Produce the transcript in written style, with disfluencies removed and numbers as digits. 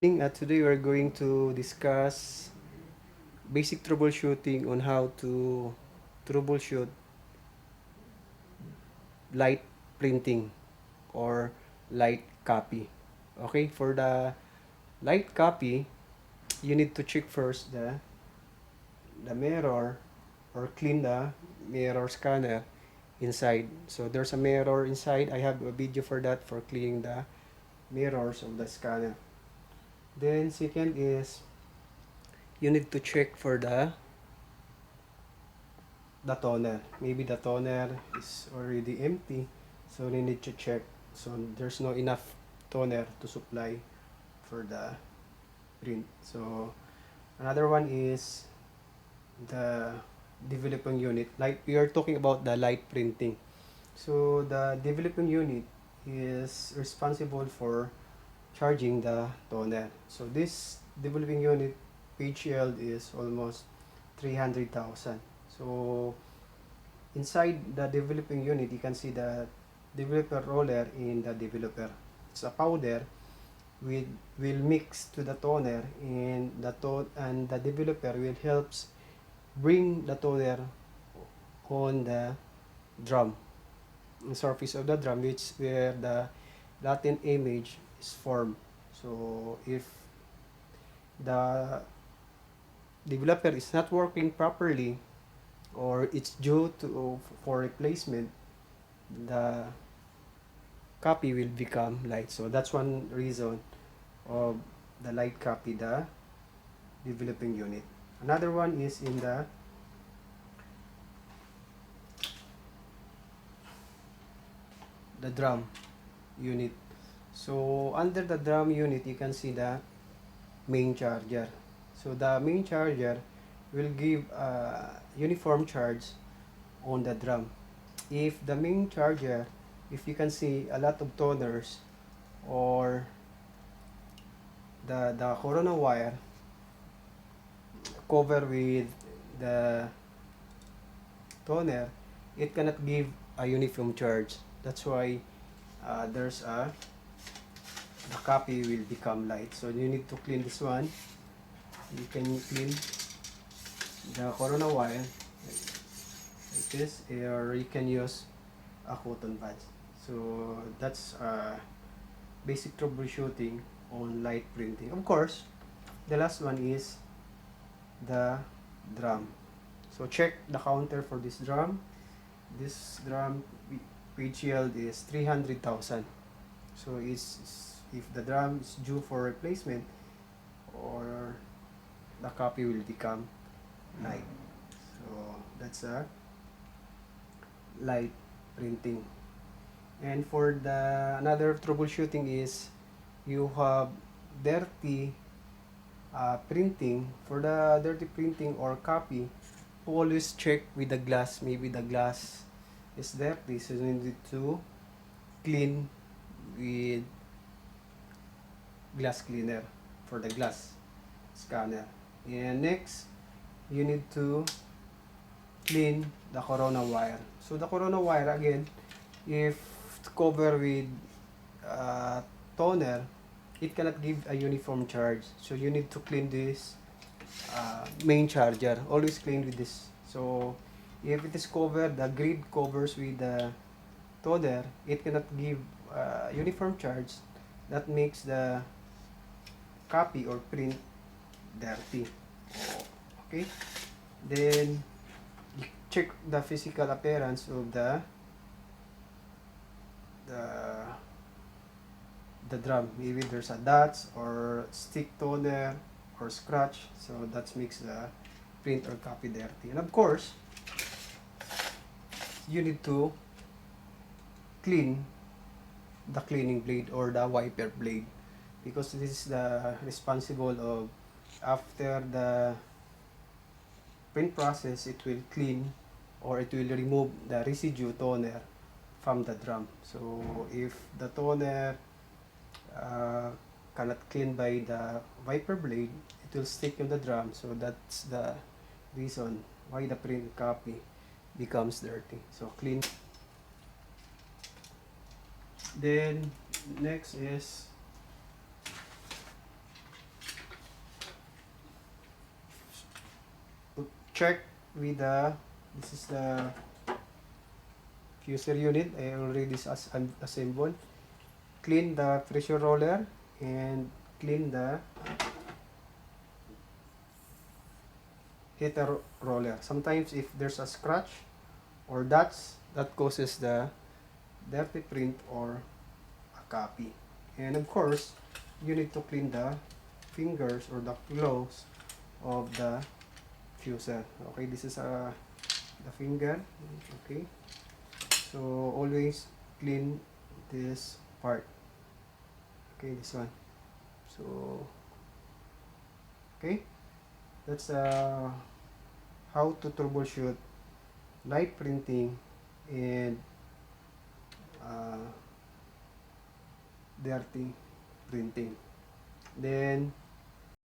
Today we're going to discuss basic troubleshooting on how to troubleshoot light printing or light copy. Okay, for the light copy, you need to check first the mirror or clean the mirror scanner inside. So there's a mirror inside. I have a video for that, for cleaning the mirrors of the scanner. Then second is you need to check for the toner. Maybe the toner is already empty, so we need to check. So there's no enough toner to supply for the print. So another one is the developing unit. Like we are talking about the light printing. So the developing unit is responsible for charging the toner. So this developing unit page yield is almost 300,000. So inside the developing unit, you can see the developer roller in the developer. It's a powder with will mix to the toner, and the developer will helps bring the toner on the drum, the surface of the drum, which where the latent image is formed. So if the developer is not working properly, or it's due to for replacement, the copy will become light. So that's one reason of the light copy, the developing unit. Another one is in the drum unit. So under the drum unit, you can see the main charger. So the main charger will give a uniform charge on the drum. If the main charger, if you can see a lot of toners, or the corona wire cover with the toner, it cannot give a uniform charge. That's why there's the copy will become light. So you need to clean this one. You can clean the corona wire like this, or you can use a cotton bud. So that's basic troubleshooting on light printing. Of course, the last one is the drum. So check the counter for this drum. This drum page yield is 300,000. So if the drum is due for replacement, or the copy will become light. So that's a light printing. And for the another troubleshooting is you have dirty printing. For the dirty printing or copy, always check with the glass. Maybe the glass is dirty, so you need to clean with glass cleaner for the glass scanner. And next, you need to clean the corona wire. So the corona wire, again, if covered with toner, it cannot give a uniform charge. So you need to clean this main charger. Always clean with this. So if it is covered, the grid covers with the toner, it cannot give uniform charge. That makes the copy or print dirty. Okay, then you check the physical appearance of the the drum. Maybe there's a dots or stick toner or scratch, so that makes the print or copy dirty. And of course, you need to clean the cleaning blade or the wiper blade, because this is the responsible of, after the print process, it will clean, or it will remove the residue toner from the drum. So if the toner cannot clean by the wiper blade, it will stick in the drum. So that's the reason why the print copy becomes dirty. So clean. Then next is check with the, this is the fuser unit. I already assembled. Clean the pressure roller and clean the heater roller. Sometimes if there's a scratch or dots, that causes the dirty print or a copy. And of course, you need to clean the fingers or the gloves of the fuser. Okay, this is the finger. Okay, so always clean this part. Okay, this one. So okay, that's how to troubleshoot light printing and dirty printing. Then